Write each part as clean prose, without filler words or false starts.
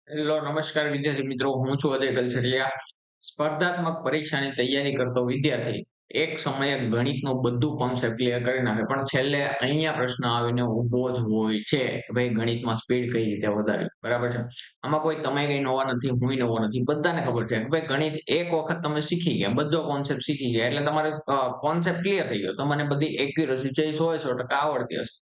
Hello નમસ્કાર વિદ્યાર્થી મિત્રો, હું છું અજય કલસરિયા. સ્પર્ધાત્મક પરીક્ષાની તૈયારી કરતો વિદ્યાર્થી એક સમયે ગણિતનું બધું કોન્સેપ્ટ ક્લિયર કરી નાખે, પણ છેલ્લે અહીંયા પ્રશ્ન આવીને ઊભો જ હોય છે કે ભાઈ ગણિતમાં સ્પીડ કઈ રીતે વધારવી. બરાબર છે. આમાં કોઈ તમે કઈ નવા નથી, હું નવો નથી, બધાને ખબર છે કે ભાઈ ગણિત એક વખત તમે શીખી ગયા, બધો કોન્સેપ્ટ શીખી ગયા એટલે તમારે કોન્સેપ્ટ ક્લિયર થઈ ગયો, તમને બધી એક્યુરસી જે 100% આવડતી હશે.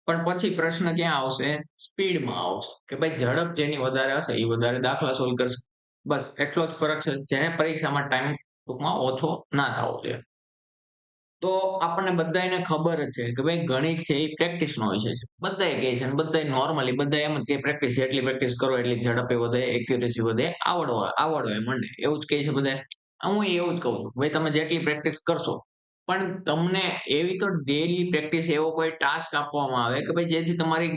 પણ પછી પ્રશ્ન ક્યાં આવશે? સ્પીડમાં આવશે કે ભાઈ ઝડપ જેની વધારે હશે એ વધારે દાખલા સોલ્વ કરશે. બસ એટલો જ ફરક છે, જેને પરીક્ષામાં ટાઈમ ટૂંકમાં ઓછો ના થવો જોઈએ. તો આપણને બધાને ખબર જ છે કે ભાઈ ગણિત છે એ પ્રેક્ટિસનો વિષય છે. બધાય કહે છે અને બધાય નોર્મલી બધા એમ જ કે પ્રેક્ટિસ જેટલી પ્રેક્ટિસ કરો એટલી ઝડપે વધે, એક્યુરેસી વધે, આવડવા માંડે. એવું જ કહે છે બધા. હું એવું જ કહું છું. ભાઈ તમે જેટલી પ્રેક્ટિસ કરશો, પણ તમને એવી તો ડેઈલી પ્રેક્ટિસ એવો કોઈ ટાસ્ક આપવામાં આવે કે ભાઈ જેથી તમારી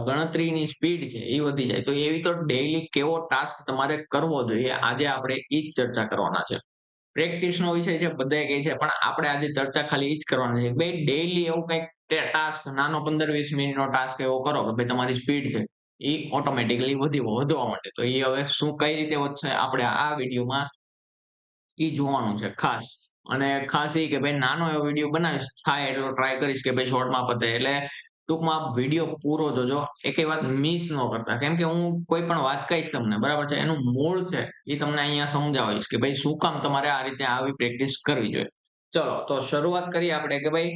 ગણતરીની સ્પીડ છે એ વધી જાય. તો એવી તો ડેઈલી કેવો ટાસ્ક તમારે કરવો જોઈએ, આજે આપણે ઈ જ ચર્ચા કરવાના છે. પ્રેક્ટિસનો વિષય છે, બધાએ કહે છે, પણ આપણે આજે ચર્ચા ખાલી ઈ જ કરવાની છે. ભાઈ ડેઈલી એવું કંઈક ટાસ્ક નાનો 15-20 મિનિટનો ટાસ્ક એવો કરો કે ભાઈ તમારી સ્પીડ છે એ ઓટોમેટિકલી વધવા માંડે. તો એ હવે શું કઈ રીતે વધશે આપણે આ વિડીયોમાં ઈ જોવાનું છે ખાસ. અને ખાસ ઈ કે ભાઈ નાનો એવો વિડીયો બનાવીશ, થાય એટલો ટ્રાય કરીશ કે ભાઈ શોર્ટમાં પતે. એટલે ટૂંકમાં વિડીયો પૂરો જોજો. એકેય વાત મિસ ન કરતા. કેમ કે હું કોઈ પણ વાત કહીશ તમને, બરાબર છે? એનું મૂળ છે એ તમને અહીંયા સમજાવીશ કે ભાઈ શું કામ તમારે આ રીતે આવી પ્રેક્ટિસ કરવી જોઈએ. ચલો તો શરૂઆત કરીએ આપણે કે ભાઈ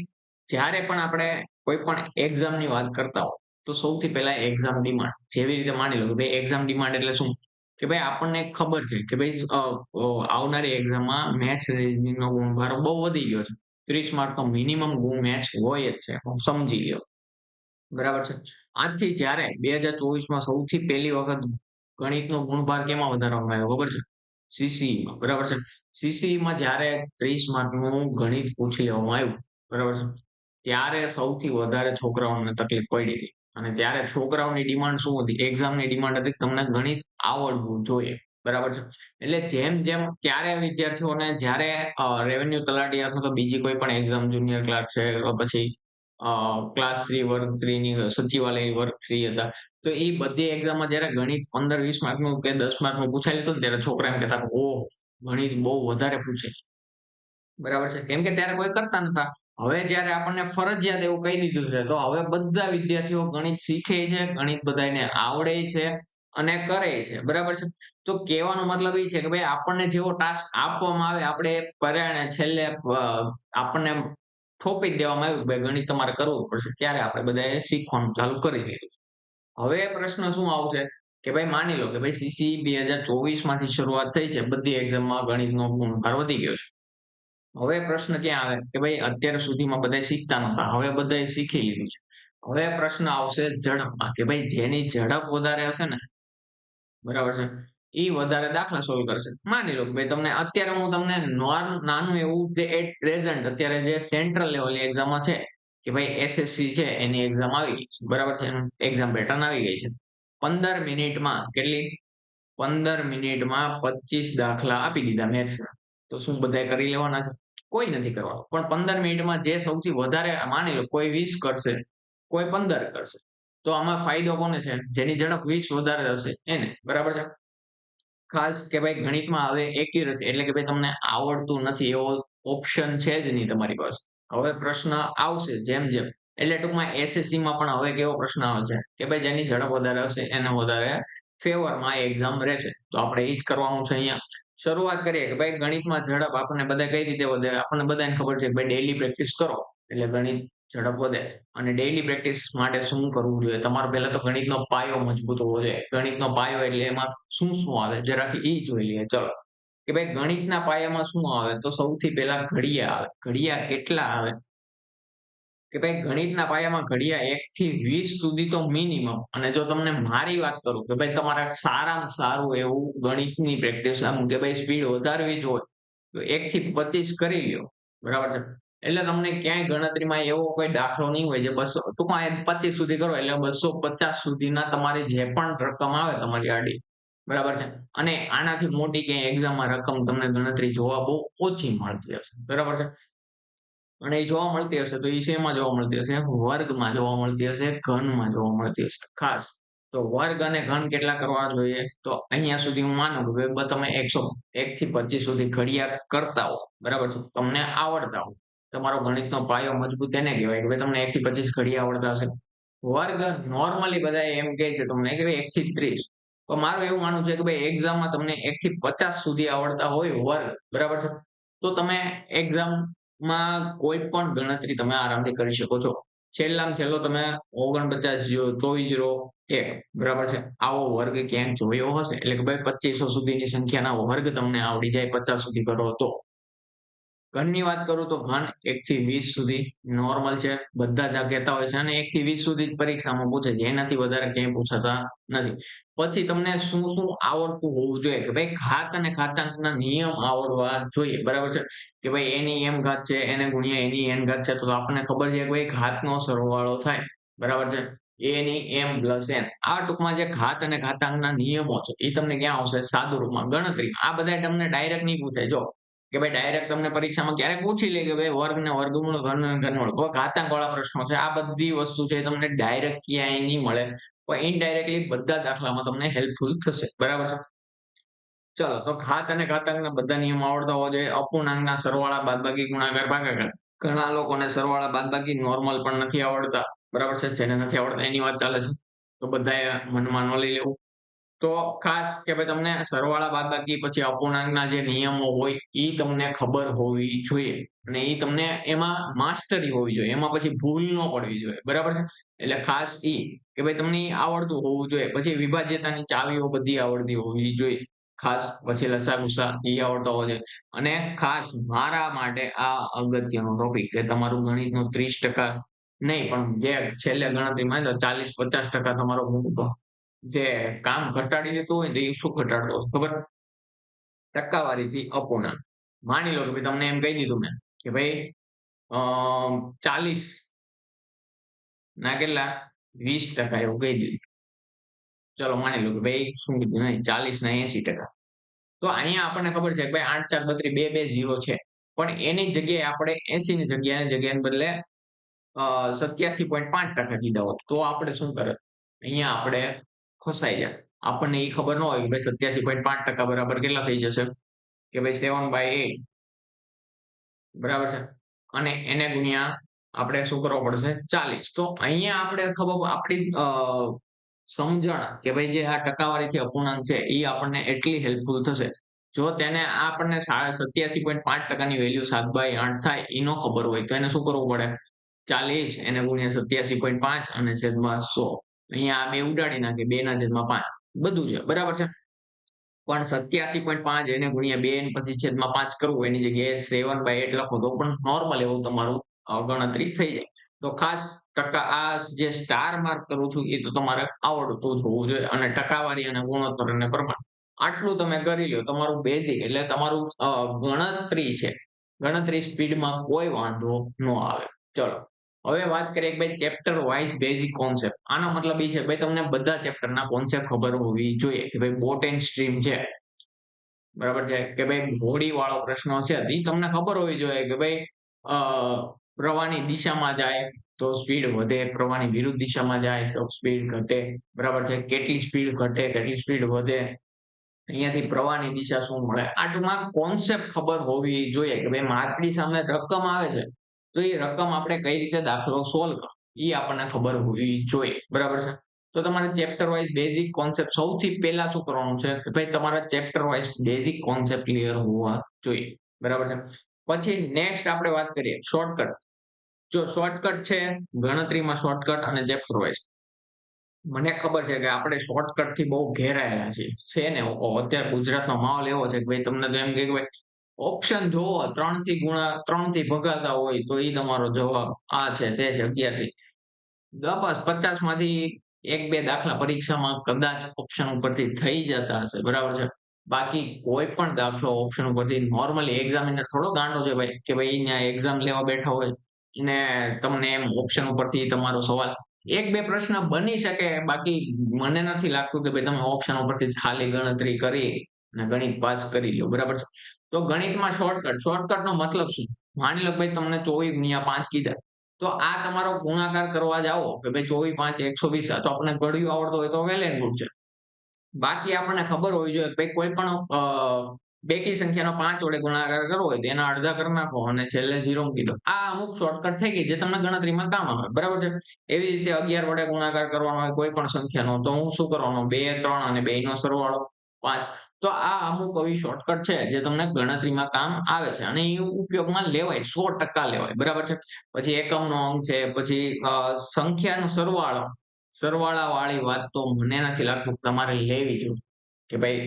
જ્યારે પણ આપણે કોઈ પણ એક્ઝામની વાત કરતા હો, તો સૌથી પહેલા એક્ઝામ ડિમાન્ડ. જેવી રીતે માની લો કે ભાઈ એક્ઝામ ડિમાન્ડ એટલે શું? કે ભાઈ આપણને ખબર છે કે ભાઈ આવનારી એક્ઝામમાં મેથ્સ રીઝનિંગનો ગુણભાર બહુ વધી ગયો છે. 30 માર્કનો મિનિમમ મેથ્સ હોય જ છે. સમજી લ્યો. બરાબર છે. આજથી જ્યારે 2024માં સૌથી પહેલી વખત ગણિતનો ગુણભાર કેમાં વધારવામાં આવ્યો ખબર છે? CCEમાં. બરાબર છે. CCEમાં જ્યારે 30 માર્કનું ગણિત પૂછી લેવામાં આવ્યું, બરાબર છે. ત્યારે સૌથી વધારે છોકરાઓને તકલીફ પડી હતી. અને ત્યારે છોકરાઓની ડિમાન્ડ શું હતી? એક્ઝામની ડિમાન્ડ હતી કે તમને ગણિત આવડવું જોઈએ. બરાબર છે. એટલે જેમ ત્યારે વિદ્યાર્થીઓને જ્યારે રેવન્યુ તલાટી અથવા તો બીજી કોઈ પણ એક્ઝામ જુનિયર ક્લાર્ક છે, પછી ક્લાસ 3 વર્ગ 3 ની સચિવાલય વર્ગ 3 હતા. તો એ બધી એક્ઝામમાં જ્યારે ગણિત 15-20 માર્કનું કે 10 માર્કનું પૂછાયેલું હતું ને ત્યારે છોકરા એમ કહેતા, "ઓહ! ગણિત બહુ વધારે પૂછે." બરાબર છે. કેમ કે ત્યારે કોઈ કરતા નતા. હવે જ્યારે આપણને ફરજિયાત એવું કહી દીધું છે, તો હવે બધા વિદ્યાર્થીઓ ગણિત શીખે છે, ગણિત બધાયને આવડે છે અને કરે છે. બરાબર છે. તો કહેવાનો મતલબ એ છે કે ભાઈ આપણને જેવો ટાસ્ક આપવામાં આવે, આપણે એ પરાયણે છેલ્લે આપણને થોપી જ દેવામાં આવ્યું કે ભાઈ ગણિત તમારે કરવું પડશે. ત્યારે આપણે બધાએ શીખવાનું ચાલુ કરી દીધું. હવે પ્રશ્ન શું આવશે કે ભાઈ માની લો કે ભાઈ CCE 2024 માંથી શરૂઆત થઈ છે. બધી એક્ઝામમાં ગણિતનો ગુણભાર વધી ગયો છે. હવે પ્રશ્ન ક્યાં આવે કે ભાઈ અત્યાર સુધીમાં બધા શીખતા નતા. હવે બધાએ શીખી લીધું છે. હવે પ્રશ્ન આવશે ઝડપમાં કે ભાઈ જેની ઝડપ વધારે હશે ને, બરાબર છે, ઈ વધારે દાખલા સોલ્વ કરશે. માની લો કે ભાઈ અત્યારે હું તમને નાનું એવું જે એટ પ્રેઝન્ટ અત્યારે જે સેન્ટ્રલ લેવલની એક્ઝામમાં છે કે ભાઈ SSC છે એની એક્ઝામ આવી ગઈ છે. બરાબર છે. એનું એક્ઝામ પેટર્ન આવી ગઈ છે. 15 મિનિટમાં કેટલી? 15 મિનિટમાં 25 દાખલા આપી દીધા મેથ્સના. તો શું બધાએ કરી લેવાના છે? કોઈ નથી કરવાનું. પણ 15 મિનિટમાં જે સૌથી વધારે માની લો કોઈ 20 કરશે, કોઈ 15 કરશે. તો આમાં ફાયદો કોને છે? જેની ઝડપ 20 વધારે હશે એને. બરાબર છે. ખાસ કે ભાઈ ગણિતમાં હવે એક્યુરસી એટલે કે ભાઈ તમને આવડતું નથી એવો ઓપ્શન છે જ નહીં તમારી પાસે. હવે પ્રશ્ન આવશે જેમ. એટલે ટૂંકમાં SSCમાં પણ હવે કેવો પ્રશ્ન આવે છે કે ભાઈ જેની ઝડપ વધારે હશે એને વધારે ફેવરમાં એક્ઝામ રહેશે. તો આપણે એ જ કરવાનું છે અહીંયા. શરૂઆત કરીએ કે ભાઈ ગણિતમાં ઝડપ આપણને બધા કઈ રીતે વધે? આપણને બધાને ખબર છે કે ભાઈ ડેઈલી પ્રેક્ટિસ કરો એટલે ગણિત ઝડપ વધે. અને ડેઈલી પ્રેક્ટિસ માટે શું કરવું જોઈએ? તમારે પહેલા તો ગણિતનો પાયો મજબૂત હોવો જોઈએ. ગણિતનો પાયો એટલે એમાં શું આવે? જરાક ઈ જોઈ લઈએ ચલો. કે ભાઈ ગણિતના પાયામાં શું આવે? તો સૌથી પહેલા ઘડિયા આવે. ઘડિયા કેટલા આવે? કે ભાઈ ગણિતના પાયામાં ઘડિયા 1 થી 20 સુધી તો મિનિમમ. અને જો તમને મારી વાત કરું કે ભાઈ તમારે સારામાં સારું એવું ગણિતની પ્રેક્ટિસ આમ કે ભાઈ સ્પીડ વધારવી જ હોય, તો 1 થી 25 કરી લ્યો. બરાબર છે. એટલે તમને ક્યાંય ગણતરીમાં એવો કોઈ દાખલો નહીં હોય જે 200 ટૂંકમાં 25 સુધી કરો એટલે 250 સુધીના તમારી જે પણ રકમ આવે તમારી આડી, બરાબર છે. અને આનાથી મોટી ક્યાંય એક્ઝામમાં રકમ તમને ગણતરી જોવા બહુ ઓછી મળતી હશે. બરાબર છે. અને એ જોવા મળતી હશે તો એ શેમાં જોવા મળતી હશે? વર્ગમાં જોવા મળતી હશે, ઘનમાં જોવા મળતી હશે ખાસ. તો વર્ગ અને ઘન કેટલા કરવા જોઈએ? તો અહીંયા સુધી હું માનું કે ભાઈ તમે 101 થી 25 સુધી ઘડિયા કરતા હો, બરાબર છે? તમને આવડતા હોય. તમારો ગણિતનો પાયો મજબૂત એને કહેવાય કે ભાઈ તમને 1 થી 25 ઘડિયા આવડતા હશે. વર્ગ નોર્મલી બધા એમ કહે છે તમને કે ભાઈ 1 થી 30. તો મારું એવું માનવું છે કે ભાઈ એક્ઝામમાં તમને 1 થી 50 સુધી આવડતા હોય વર્ગ, બરાબર છે? તો તમે એક્ઝામમાં કોઈ પણ ગણતરી તમે આરામથી કરી શકો છો. છેલ્લામાં છેલ્લો તમે 49 બરાબર છે? આવો વર્ગ ક્યાંક જોયો હશે. એટલે કે ભાઈ 2500 સુધીની સંખ્યાના વર્ગ તમને આવડી જાય 50 સુધી કરો તો. ઘનની વાત કરું તો ઘન 1 થી 20 સુધી નોર્મલ છે. બધા જ આ કહેતા હોય છે અને 1 થી 20 સુધી જ પરીક્ષામાં પૂછે છે. એનાથી વધારે ક્યાંય પૂછાતા નથી. પછી તમને શું શું આવડતું હોવું જોઈએ કે ભાઈ ઘાત અને ઘાતાંકના નિયમ આવડવા જોઈએ. બરાબર છે? કે ભાઈ એની m ઘાત છે, એને ગુણ્યા એની n ઘાત છે. તો આપણને ખબર છે કે ભાઈ ઘાતનો સરવાળો થાય. બરાબર છે? a ની m પ્લસ n. આ ટૂંકમાં જે ઘાત અને ઘાતાંકના નિયમો છે એ તમને ક્યાં આવશે? સાદુ રૂપમાં ગણતરીમાં. આ બધા તમને ડાયરેક્ટ નહીં પૂછાય. જો કે ભાઈ ડાયરેક્ટ તમને પરીક્ષામાં ક્યારેક પૂછી લે કે ભાઈ વર્ગ ને વર્ગમૂળ, ઘન ને ઘનમૂળ. તો ઘાતાંક વાળા પ્રશ્નો છે. આ બધી વસ્તુ છે તમને ડાયરેક્ટ ક્યાંય નહીં મળે. પણ ઇનડાયરેક્ટલી બધા દાખલામાં તમને હેલ્પફુલ થશે. બરાબર છે? ચલો તો ઘાત અને ઘાતાંકના બધા નિયમો આવડતા હોવા જોઈએ. અપૂર્ણાંકના સરવાળા, બાદબાકી, ગુણાકાર, ભાગાકાર. ઘણા લોકોને સરવાળા, બાદબાકી નોર્મલ પણ નથી આવડતા. બરાબર છે? જેને નથી આવડતા એની વાત ચાલે છે. તો બધાએ મનમાં ન લઈ લેવું. તો ખાસ કે ભાઈ તમને સરવાળા, બાદબાકી પછી અપૂર્ણાંકના જે નિયમો હોય ઈ તમને ખબર હોવી જોઈએ. અને ઈ તમને એમાં માસ્ટરી હોવી જોઈએ. એમાં પછી ભૂલ ન પડવી જોઈએ. બરાબર છે? એટલે ખાસ ઈ કે ભાઈ તમને ઈ આવડતું હોવું જોઈએ. પછી વિભાજ્યતાની ચાવીઓ બધી આવડતી હોવી જોઈએ. ખાસ પછી લસા ગુસા ઈ આવડતા હોવા જોઈએ. અને ખાસ મારા માટે આ અગત્યનો ટોપિક કે તમારું ગણિતનું 30% નહીં પણ જે છેલ્લે ગણતરીમાં 40-50% તમારો જે કામ ઘટાડી દેતું હોય ને એ શું ઘટાડતો હોય ખબર? ટકાવારીથી અપૂર્ણાંક. માની લો કે ભાઈ તમને એમ કહી દીધું મેં કે ભાઈ 40 ના કેટલા 20% એવું કહી દીધું. ચલો માની લો કે ભાઈ શું કીધું નહીં 40 ના 80%. તો અહીંયા આપણને ખબર છે કે ભાઈ 8 4 32 2 2 0 છે. પણ એની જગ્યાએ આપણે 80 ની જગ્યાને બદલે 87.5% કીધા હોત તો આપણે શું કરત? અહીંયા આપણે ફસાઈ જાય. આપણને એ ખબર ન હોય કે ભાઈ 87.5% બરાબર કેટલા થઈ જશે? કે ભાઈ 7/8 બરાબર છે? અને એને ગુણ્યા આપણે શું કરવો પડશે? 40. તો અહીંયા આપણે ખબર આપણી સમજણ કે ભાઈ જે આ ટકાવારીથી અપૂર્ણાંક છે એ આપણને એટલી હેલ્પફુલ થશે. જો તેને આપણને 87.5% ની વેલ્યુ 7/8 થાય એ ન ખબર હોય તો એને શું કરવું પડે? 40 એને ગુણ્યા 87.5 અને છેદમાં 100. અહીંયા આ બે ઉડાડી નાખે 2/5 બધું છે. બરાબર છે? પણ 87.5 એને ગુણ્યા 2 અને પછી છેદમાં 5 કરવું એની જગ્યાએ 7/8 લખો તો પણ નોર્મલ એવું તમારું ગણતરી થઈ જાય. તો ખાસ ટકા આ જે સ્ટાર માર્ક કરું છું એ તો તમારે આવડતું જ હોવું જોઈએ અને ટકાવારી અને ગુણોત્તર અને પ્રમાણ આટલું તમે કરી લ્યો તમારું બેઝિક એટલે તમારું ગણતરી છે. ગણતરી સ્પીડમાં કોઈ વાંધો ન આવે. ચલો હવે વાત કરીએ કે ભાઈ ચેપ્ટર વાઇઝ બેઝિક કોન્સેપ્ટ. આનો મતલબ એ છે કે ભાઈ તમને બધા ચેપ્ટરના કોન્સેપ્ટ ખબર હોવી જોઈએ કે ભાઈ બોટ એન્ડ સ્ટ્રીમ છે. બરાબર છે? કે ભાઈ હોડી વાળો પ્રશ્ન છે એ તમને ખબર હોવી જોઈએ કે ભાઈ પ્રવાહની દિશામાં જાય તો સ્પીડ વધે, પ્રવાહની વિરુદ્ધ દિશામાં જાય તો સ્પીડ ઘટે. બરાબર છે? કેટલી સ્પીડ ઘટે, કેટલી સ્પીડ વધે. અહીંયાથી પ્રવાહની દિશા શું મળે? આ ટૂંકમાં કોન્સેપ્ટ ખબર હોવી જોઈએ કે ભાઈ આપણી સામે રકમ આવે છે તો એ રકમ આપણે કઈ રીતે દાખલો સોલ્વ કરો એ આપણને ખબર હોવી જોઈએ. બરાબર છે? તો તમારે ચેપ્ટર વાઇઝ બેઝિક કોન્સેપ્ટ સૌથી પહેલા શું કરવાનું છે કે ભાઈ તમારા chapter wise basic concept clear હોવા જોઈએ. બરાબર છે? પછી નેક્સ્ટ આપણે વાત કરીએ શોર્ટકટ. જો શોર્ટકટ છે ગણતરીમાં શોર્ટકટ અને ચેપ્ટર વાઇઝ. મને ખબર છે કે આપણે શોર્ટકટ થી બહુ ઘેરાયેલા છીએ. છે ને અત્યારે ગુજરાતનો માહોલ એવો છે કે ભાઈ તમને તો એમ કે ભાઈ ઓપ્શન જોવો 3 થી ભગાતા હોય તો એ તમારો જવાબ આ છે તે છે 11 થી. બસ 50 માંથી 1-2 દાખલા પરીક્ષામાં કદાચ ઓપ્શન ઉપરથી થઈ જતા હશે. બરાબર છે? બાકી કોઈ પણ દાખલો ઓપ્શન ઉપરથી નોર્મલી એક્ઝામિનર થોડો ગાંડો છે ભાઈ કે ભાઈ અહીંયા એક્ઝામ લેવા બેઠા હોય ને તમને એમ ઓપ્શન ઉપરથી તમારો સવાલ 1-2 પ્રશ્ન બની શકે બાકી મને નથી લાગતું કે ભાઈ તમે ઓપ્શન ઉપરથી ખાલી ગણતરી કરી અને ગણિત પાસ કરી લો. બરાબર છે? તો ગણિતમાં શોર્ટકટ. શોર્ટકટનો મતલબ શું? માની લો ભાઈ તમને 24 ગુણ્યા 5 કીધા તો આ તમારો ગુણાકાર કરવા જાઓ કે ભાઈ 24 5 120 તો આપણને ઘડિયું આવડતું હોય તો વેલ એન્ડ ગુડ છે. બાકી આપણને ખબર હોવી જોઈએ કે ભાઈ કોઈ પણ બેકી સંખ્યાનો 5 વડે ગુણાકાર કરવો હોય તો એના અડધા કરી નાખો અને છેલ્લે 0 મૂકી દો. આ અમુક શોર્ટકટ થઈ ગઈ જે તમને ગણતરીમાં કામ આવે. બરાબર છે? એવી રીતે 11 વડે ગુણાકાર કરવાનો હોય કોઈ પણ સંખ્યાનો તો હું શું કરવાનો 2 3 અને 2 નો સરવાળો 5. તો આ અમુક એવી શોર્ટકટ છે જે તમને ગણતરીમાં કામ આવે છે અને એ ઉપયોગમાં લેવાય 100% લેવાય. બરાબર છે? પછી એકમનો અંક છે, પછી સંખ્યાનો સરવાળો, સરવાળાવાળી વાત તો મને નથી લાગતું તમારે લેવી જોઈએ કે ભાઈ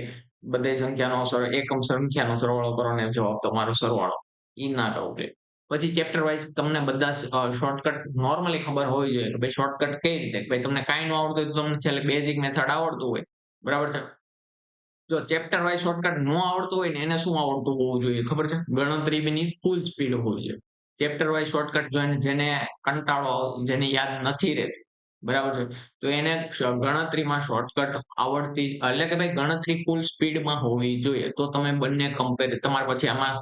બધી સંખ્યાનો એકમ સંખ્યાનો સરવાળો કરો ને જવાબ તમારો સરવાળો. ઈ ના કરવું જોઈએ. પછી ચેપ્ટર વાઇઝ તમને બધા શોર્ટકટ નોર્મલી ખબર હોવી જોઈએ કે ભાઈ શોર્ટકટ કઈ રીતે કે ભાઈ તમને કાંઈ ન આવડતું હોય તો તમને છેલ્લે બેઝિક મેથડ આવડતું હોય. બરાબર છે? જો ચેપ્ટર વાઇઝ શોર્ટકટ ન આવડતું હોય ને એને શું આવડતું હોવું જોઈએ ખબર છે? ગણતરીની ફૂલ સ્પીડ હોવી જોઈએ. ચેપ્ટર વાઇઝ શોર્ટકટ જોઈને જેને કંટાળો જેને યાદ નથી રહેતી. બરાબર છે? તો એને ગણતરીમાં શોર્ટકટ આવડતી એટલે કે ભાઈ ગણતરી ફૂલ સ્પીડમાં હોવી જોઈએ. તો તમે બંને કમ્પેર તમારે પછી આમાં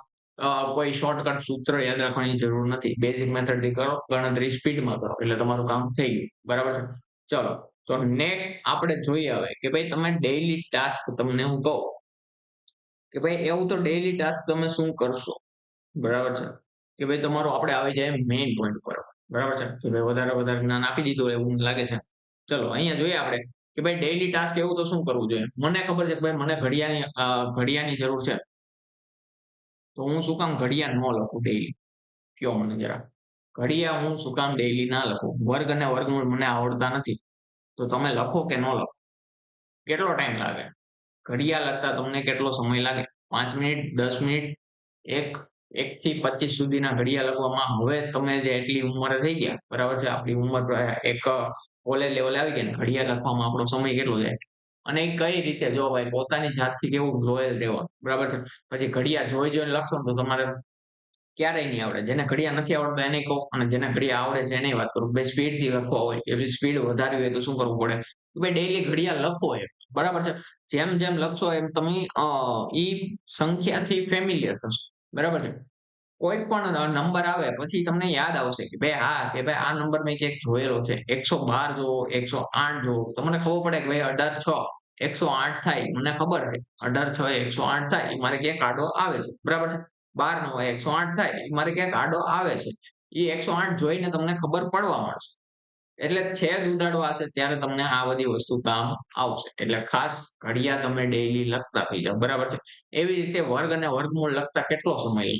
કોઈ શોર્ટકટ સૂત્ર યાદ રાખવાની જરૂર નથી. બેઝિક મેથડથી કરો, ગણતરી સ્પીડમાં કરો એટલે તમારું કામ થઈ ગયું. બરાબર છે? ચલો. તો નેક્સ્ટ આપણે જોઈએ હવે કે ભાઈ તમે ડેઈલી ટાસ્ક તમને હું કહું કે ભાઈ એવું તો ડેઈલી ટાસ્ક તમે શું કરશો? બરાબર છે? કે ભાઈ તમારો આપણે આવી જાય મેઈન પોઈન્ટ પર. બરાબર છે? કે ભાઈ વધારે જ્ઞાન આપી દીધું એવું લાગે છે. ચલો અહીંયા જોઈએ આપણે કે ભાઈ ડેઈલી ટાસ્ક એવું તો શું કરવું જોઈએ? મને ખબર છે કે ભાઈ મને ઘડિયાળની જરૂર છે. તો હું શું કામ ઘડિયાળ ન લખું ડેઈલી? કયો મને જરા. ઘડિયાળ હું શું કામ ડેઈલી ના લખું? વર્ગ અને વર્ગમૂળ મને આવડતા નથી. તો તમે લખો કે ન લખો? કેટલો ટાઈમ લાગે? ઘડિયાળ લખતા તમને કેટલો સમય લાગે? 5 મિનિટ, 10 મિનિટ, 1 થી 25 સુધીના ઘડિયા લખવામાં હવે તમે જે એટલી ઉંમરે થઈ ગયા, બરાબર છે? આપણી ઉંમર એક કોલેજ લેવલે આવી ગયા ને ઘડિયા લખવામાં આપણો સમય કેટલો જાય? અને એ કઈ રીતે જો ભાઈ પોતાની જાતથી કેવું લોયલ રહેવાનું, બરાબર છે? પછી ઘડિયા જોઈને લખશો ને તો તમારે ક્યારેય નહીં આવડે. જેને ઘડિયા નથી આવડતા એને કહું અને જેને ઘડિયા આવડે છે એની વાત કરું. ભાઈ સ્પીડથી લખવા હોય, એવી સ્પીડ વધારવી હોય તો શું કરવું પડે? ભાઈ ડેઈલી ઘડિયા લખો એમ, બરાબર છે? જેમ જેમ લખશો એમ તમે ઈ સંખ્યાથી ફેમિલિયર થશો. બરાબર છે? કોઈ પણ નંબર આવે પછી તમને યાદ આવશે કે ભાઈ હા, કે ભાઈ આ નંબર મેં ક્યાંક જોયેલો છે. 112 જોવો, 108 જોવો. તમને ખબર પડે કે ભાઈ 18 6 108 થાય. મને ખબર છે 18 6 108 થાય. એ મારે ક્યાંક આડો આવે છે. બરાબર છે? 12 9 108 થાય. એ મારે ક્યાંક આડો આવે છે. એ 108 જોઈને તમને ખબર પડવા મળશે. એટલે છેદ ઉડાડવા હશે ત્યારે તમને આ બધી વસ્તુ કામ આવશે. એટલે ખાસ ઘડિયા તમે ડેઈલી લખતા થઈ જાવ. બરાબર છે? એવી રીતે વર્ગ અને વર્ગમૂળ લખતા કેટલો સમય લે?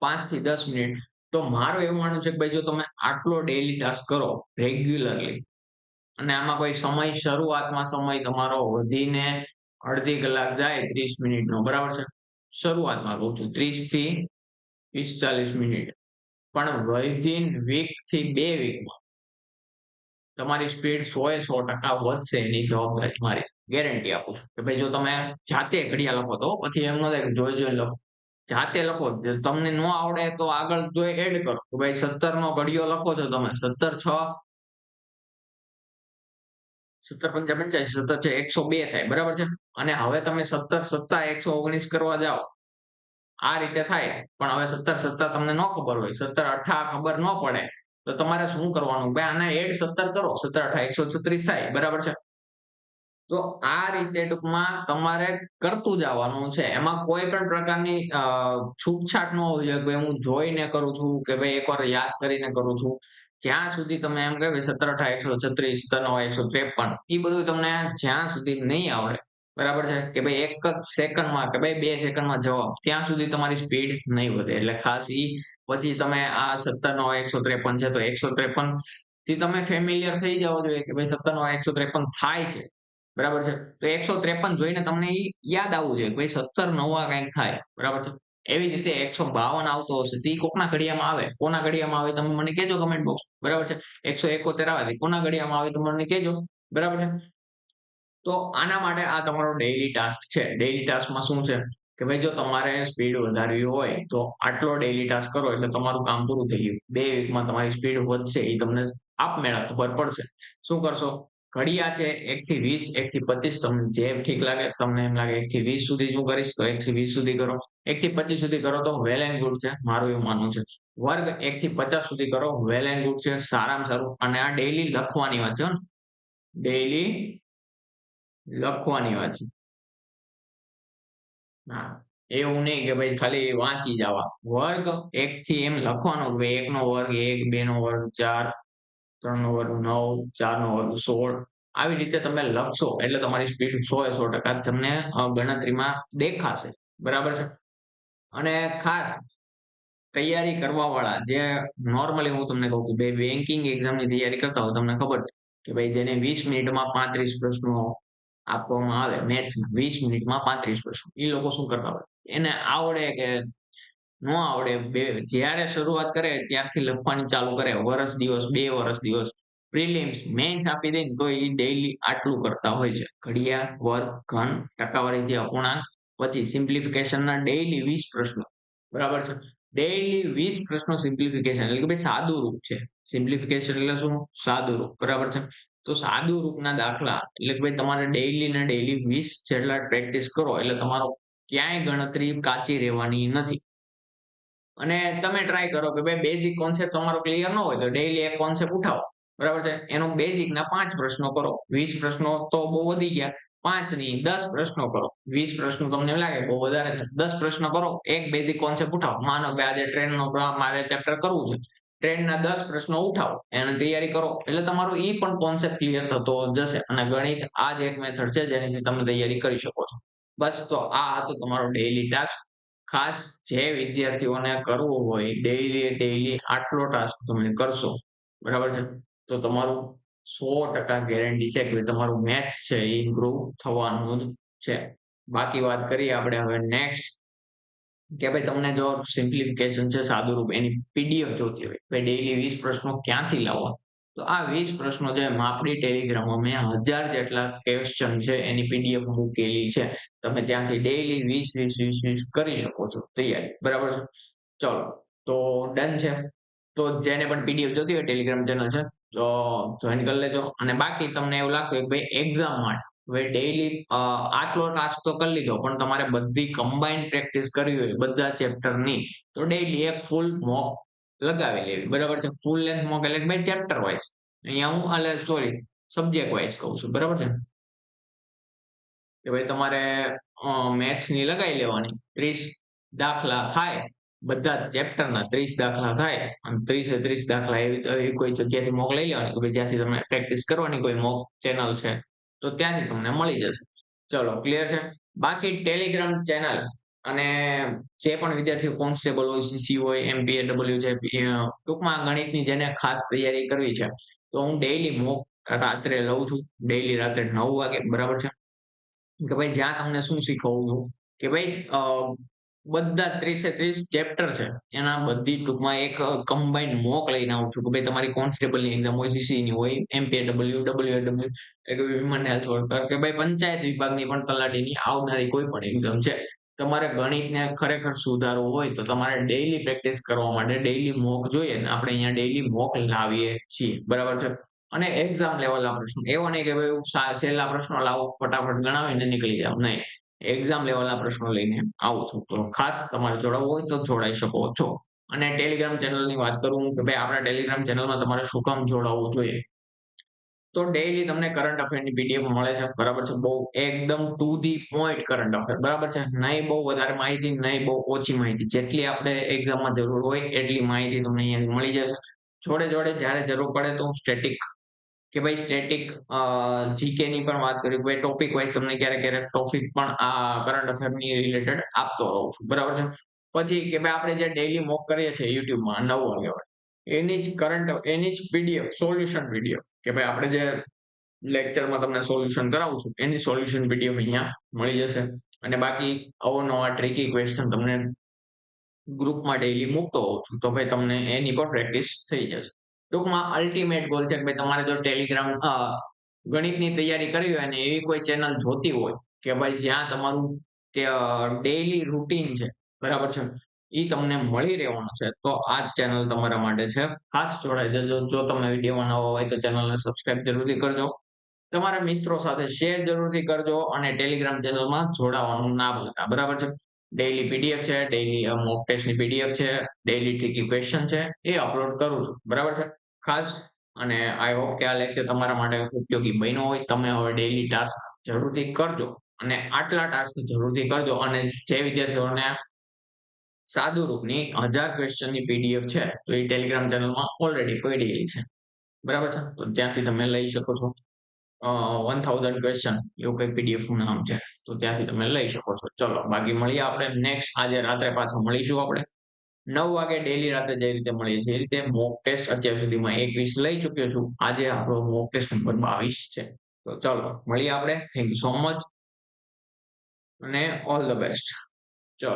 5 થી 10 મિનિટ. તો મારું એવું માનવું છે કે ભાઈ જો તમે આટલો ડેઈલી ટાસ્ક કરો રેગ્યુલરલી અને આમાં કોઈ સમય શરૂઆતમાં સમય તમારો વધીને અડધી કલાક જાય 30 મિનિટનો બરાબર છે. શરૂઆતમાં કહું છું 30 થી 45 મિનિટ. પણ વિથિન વીક થી 2 વીકમાં તમારી સ્પીડ 100 એ 100% વધશે એની જવાબદારી મારી. ગેરંટી આપું છું. કે ભાઈ જો તમે જાતે ઘડિયા લખો તો પછી એમ ન થાય કે જોઈ લખો. જાતે લખો. તમને ન આવડે તો આગળ જોઈ એડ કરો. કે ભાઈ 17 નો ઘડિયો લખો છો તમે 17 6 17 પંચા 85 17 છે 102 થાય. બરાબર છે? અને હવે તમે 17 સત્તા 119 કરવા જાઓ. આ રીતે થાય. પણ હવે 17 સત્તા તમને ન ખબર હોય. 17 અઠ્ઠા ખબર ન પડે. તો તમારે શું કરવાનું? ભાઈ આને એડ 17 કરો. 17 અઠ્ઠા 136 થાય. બરાબર છે? તો આ રીતે ટૂંકમાં તમારે કરતું જવાનું છે. એમાં કોઈ પણ પ્રકારની છૂટછાટ ન હોવી જોઈએ કે હું જોઈને કરું છું કે ભાઈ એકવાર યાદ કરીને કરું છું. જ્યાં સુધી તમે એમ કહો કે 17 અઠ્ઠા 136 17 9 153 એ બધું તમને જ્યાં સુધી નહીં આવડે, બરાબર છે? કે ભાઈ 1 જ સેકન્ડમાં કે ભાઈ 2 સેકન્ડમાં જવાબ, ત્યાં સુધી તમારી સ્પીડ નહીં વધે. એટલે ખાસ પછી તમે આ 17 નો 153 છે તો 153 થી તમે ફેમિલિયર થઈ જાવ જોઈએ કે ભાઈ 17 નો 153 થાય છે. બરાબર છે? તો 153 જોઈને તમને યાદ આવવું જોઈએ કે ભાઈ 17 નવા કંઈક થાય. બરાબર છે? એવી જ રીતે 152 આવતો હશે તો કોકના ઘડિયામાં આવે. કોના ઘડિયામાં આવે તમે મને કહેજો કમેન્ટ બોક્સ. બરાબર છે? 171 આવે કોના ઘડિયામાં આવે તો મને કહેજો. બરાબર છે? તો આના માટે આ તમારો ડેઈલી ટાસ્ક છે. ડેઈલી ટાસ્કમાં શું છે? કે ભાઈ જો તમારે સ્પીડ વધારવી હોય તો આટલો ડેઈલી ટાસ્ક કરો એટલે તમારું કામ પૂરું થઈ ગયું. 2 વીકમાં તમારી સ્પીડ વધશે એ તમને આપમેળે ખબર પડશે. શું કરશો? ઘડિયા છે 1 થી 20 1 થી 25 તમને જે ઠીક લાગે તમને એમ લાગે 1 થી 20 સુધી હું કરીશ તો 1 થી 20 સુધી કરો. 1 થી 25 સુધી કરો તો વેલ એન્ડ ગુડ છે. મારું એવું માનવું છે. વર્ગ 1 થી 50 સુધી કરો, વેલ એન્ડ ગુડ છે, સારામાં સારું. અને આ ડેઈલી લખવાની વાત છે, ડેઈલી લખવાની વાત છે. હા, એવું નહીં કે ભાઈ ખાલી વાંચી જવા. વર્ગ 1 થી એમ લખવાનો કે ભાઈ 1 નો વર્ગ 1, 2 નો વર્ગ 4, 3 નો વર્ગ 9, 4 નો વર્ગ 16. આવી રીતે તમે લખશો એટલે તમારી સ્પીડ 100% તમને ગણતરીમાં દેખાશે. બરાબર છે? અને ખાસ તૈયારી કરવા વાળા જે નોર્મલી હું તમને કહું કે બે બેંકિંગ એક્ઝામની તૈયારી કરતા હોય તમને ખબર છે કે ભાઈ જેને 20 મિનિટમાં 35 પ્રશ્નો આપવામાં આવે મેથ્સના 20 મિનિટમાં 35 પ્રશ્નો એ લોકો શું કરતા હોય એને આવડે કે ન આવડે જ્યારે શરૂઆત કરે ત્યારથી લખવાની ચાલુ કરે વર્ષ દિવસ 2 વર્ષ દિવસ પ્રિલિમ્સ મેઇન્સ આપી દે ને તો એ ડેઈલી આટલું કરતા હોય છે ઘડિયા વર્ગ ઘન ટકાવારીથી અપૂર્ણાંક પછી સિમ્પ્લિફિકેશનના ડેઈલી 20 પ્રશ્નો બરાબર છે ડેઈલી 20 પ્રશ્નો સિમ્પ્લિફિકેશન એટલે કે ભાઈ સાદું રૂપ છે સિમ્પ્લિફિકેશન એટલે શું સાદું રૂપ બરાબર છે તો સાદું રૂપના દાખલા એટલે કે ભાઈ તમારે ડેઈલી ને ડેઈલી 20 જેટલા પ્રેક્ટિસ કરો એટલે તમારો ક્યાંય ગણતરી કાચી રહેવાની નથી અને તમે ટ્રાય કરો કે ભાઈ બેઝિક કોન્સેપ્ટ તમારો ક્લિયર ન હોય તો ડેઈલી એક કોન્સેપ્ટ ઉઠાવો બરાબર છે એનો બેઝિક ના 5 પ્રશ્નો કરો 20 પ્રશ્નો તો બહુ વધી ગયા 5 નહીં 10 પ્રશ્નો કરો 20 પ્રશ્નો તમને લાગે બહુ વધારે છે 10 પ્રશ્નો કરો એક બેઝિક કોન્સેપ્ટ ઉઠાવો માનો કે આજે ટ્રેનનો મારે ચેપ્ટર કરવું છે ટ્રેનના 10 પ્રશ્નો ઉઠાવો એની તૈયારી કરો એટલે તમારો ઈ પણ કોન્સેપ્ટ ક્લિયર થતો જશે અને ગણિત આ જ એક મેથડ છે જેની તમે તૈયારી કરી શકો છો બસ તો આ હતો તમારો ડેઈલી ટાસ્ક ખાસ જે વિદ્યાર્થીઓને કરવું હોય ડેઈલી આટલો ટાસ્ક તમે કરશો બરાબર છે તો તમારું 100% ગેરંટી છે કે તમારું મેથ્સ છે એ ઇમ્પ્રુવ થવાનું જ છે બાકી વાત કરીએ આપણે હવે નેક્સ્ટ કે ભાઈ તમને જો સિમ્પ્લિફિકેશન છે સાદું રૂપ એની પીડીએફ જોતી હોય ભાઈ ડેઈલી 20 પ્રશ્નો ક્યાંથી લાવવા તો આ 20 પ્રશ્નો છે માપડી ટેલિગ્રામમાં મેં 1000 જેટલા ક્વેશ્ચન છે એની પીડીએફ મૂકેલી છે તમે ત્યાંથી ડેઈલી 20 કરી શકો છો તૈયારી બરાબર છે ચલો તો ડન છે તો જેને પણ પીડીએફ જોતી હોય ટેલિગ્રામ ચેનલ છે તો જોઈન કરી લેજો અને બાકી તમને એવું લાગતું હોય કે ભાઈ એક્ઝામ માટે હવે ડેઈલી આટલો ટાસ્ક તો કરી લીધો પણ તમારે બધી કમ્બાઈન પ્રેક્ટિસ કરવી હોય બધા ચેપ્ટરની તો ડેઈલી એક ફૂલ મોક લગાવી લેવી બરાબર છે ફૂલ લેન્થ મોક એટલે ભાઈ ચેપ્ટર વાઇઝ અહીંયા હું એટલે સોરી સબ્જેક્ટ વાઇઝ કહું છું બરાબર છે કે ભાઈ તમારે મેથ્સ ની લગાવી લેવાની 30 દાખલા થાય બધા ચેપ્ટરના 30 દાખલા થાય અને 30 દાખલા એવી કોઈ જગ્યાથી મોક લઈ લેવાની કે ભાઈ જ્યાંથી તમે પ્રેક્ટિસ કરવાની કોઈ મોક ચેનલ છે તો ત્યાંથી તમને મળી જશે ચલો ક્લિયર છે બાકી ટેલિગ્રામ ચેનલ અને જે પણ વિદ્યાર્થીઓ કોન્સ્ટેબલ હોય સીસી હોય એમપીએડબલ્યુ છે ટૂંકમાં ગણિતની જેને ખાસ તૈયારી કરવી છે તો હું ડેઈલી મોક રાત્રે લઉં છું ડેઈલી રાત્રે 9 વાગે બરાબર છે કે ભાઈ જ્યાં તમને શું શીખવું છું કે ભાઈ બધા 30 ચેપ્ટર છે એના બધી ટૂંકમાં એક કમ્બાઈન મોક લઈને આવું છું કે ભાઈ તમારી કોન્સ્ટેબલની એક્ઝામ હોય સીસીની હોય એમપીએડબલ્યુ ડબલ્યુએડબલ્યુ એટલે વિમન હેલ્થ વર્કર કે ભાઈ પંચાયત વિભાગની પણ તલાટીની આવનારી કોઈ પણ એક્ઝામ છે તમારે ગણિતને ખરેખર સુધારવું હોય તો તમારે ડેઈલી પ્રેક્ટિસ કરવા માટે ડેઈલી મોક જોઈએ ને આપણે અહીંયા ડેઈલી મોક લાવીએ છીએ બરાબર છે અને એક્ઝામ લેવલના પ્રશ્નો એવો નહીં કે ભાઈ છેલ્લા પ્રશ્નો લાવો ફટાફટ ગણાવીને નીકળી જાવ નહીં એક્ઝામ લેવલના પ્રશ્નો લઈને આવું છું તો ખાસ તમારે જોડાવવું હોય તો જોડાઈ શકો છો અને ટેલિગ્રામ ચેનલની વાત કરું કે ભાઈ આપણા ટેલિગ્રામ ચેનલમાં તમારે શું કામ જોડાવવું જોઈએ તો ડેઈલી તમને કરંટ અફેરની પીડીએફ મળે છે બરાબર છે બહુ એકદમ to the point current affair બરાબર છે નહીં બહુ વધારે માહિતી નહીં બહુ ઓછી માહિતી જેટલી આપણે એક્ઝામમાં જરૂર હોય એટલી માહિતી તમને અહીંયાથી મળી જશે જોડે જોડે જ્યારે જરૂર પડે તો હું સ્ટેટિક કે ભાઈ સ્ટેટિક જીકે ની પણ વાત કરી ભાઈ ટોપિક વાઇઝ તમને ક્યારેક ટોપિક પણ આ કરંટ અફેરની રિલેટેડ આપતો રહું છું બરાબર છે પછી કે ભાઈ આપણે જે ડેઈલી મોક કરીએ છીએ યુટ્યુબમાં 9 વાગે એની જ પીડીએફ સોલ્યુશન પીડીએફ કે ભાઈ આપણે જે લેક્ચરમાં તમને સોલ્યુશન કરાવું છું એની સોલ્યુશન પીડીએફ અહીંયા મળી જશે અને બાકી અવનવા ટ્રિકી ક્વેશ્ચન તમને ગ્રુપમાં ડેઈલી મૂકતો હોઉં છું તો ભાઈ તમને એની પણ પ્રેક્ટિસ થઈ જશે ટૂંકમાં અલ્ટિમેટ ગોલ છે કે ભાઈ તમારે જો ટેલિગ્રામ ગણિતની તૈયારી કરવી હોય અને એવી કોઈ ચેનલ જોતી હોય કે ભાઈ જ્યાં તમારું ડેઈલી રૂટીન છે બરાબર છે એ તમને મળી રહેવાનું છે તો આ જ ચેનલ તમારા માટે છે ખાસ જોડાઈ જજો જો તમે વિડીયોમાં નવા હોય તો ચેનલને સબસ્ક્રાઇબ જરૂરથી કરજો તમારા મિત્રો સાથે શેર જરૂરથી કરજો અને ટેલિગ્રામ ચેનલમાં જોડાવાનું ના ભૂલતા બરાબર છે ડેઈલી પીડીએફ છે, ડેઈલી મોક ટેસ્ટની પીડીએફ છે, ડેઈલી ટ્રિકી ક્વેશ્ચન છે, એ અપલોડ કરું છું. બરાબર છે? ખાસ અને આઈ હોપ કે આ લેક્ચર તમારા માટે ઉપયોગી બન્યો હોય. તમે હવે ડેઈલી ટાસ્ક જરૂરથી કરજો અને આટલા ટાસ્ક જરૂરથી કરજો અને જે વિદ્યાર્થીઓને સાદું રૂપની 1000 ક્વેશ્ચનની પીડીએફ છે, તો એ ટેલિગ્રામ ચેનલમાં ઓલરેડી પડેલી છે. બરાબર છે? તો ત્યાંથી તમે લઈ શકો છો. 1000 ક્વેશ્ચન એવું કંઈક પીડીએફ નું નામ છે. તો ત્યાંથી તમે લઈ શકો છો. ચલો બાકી મળીએ આપણે નેક્સ્ટ આજે રાત્રે પાછા મળીશું આપણે. 9 વાગે ડેઈલી રાતે જે રીતે મળીએ છીએ એ રીતે મોક ટેસ્ટ અત્યાર સુધીમાં 21 લઈ ચૂક્યો છું. આજે આપણો મોક ટેસ્ટ નંબર 22 છે. તો ચલો મળીએ આપણે. થેન્ક યુ સો મચ અને ઓલ ધ બેસ્ટ. ચલો.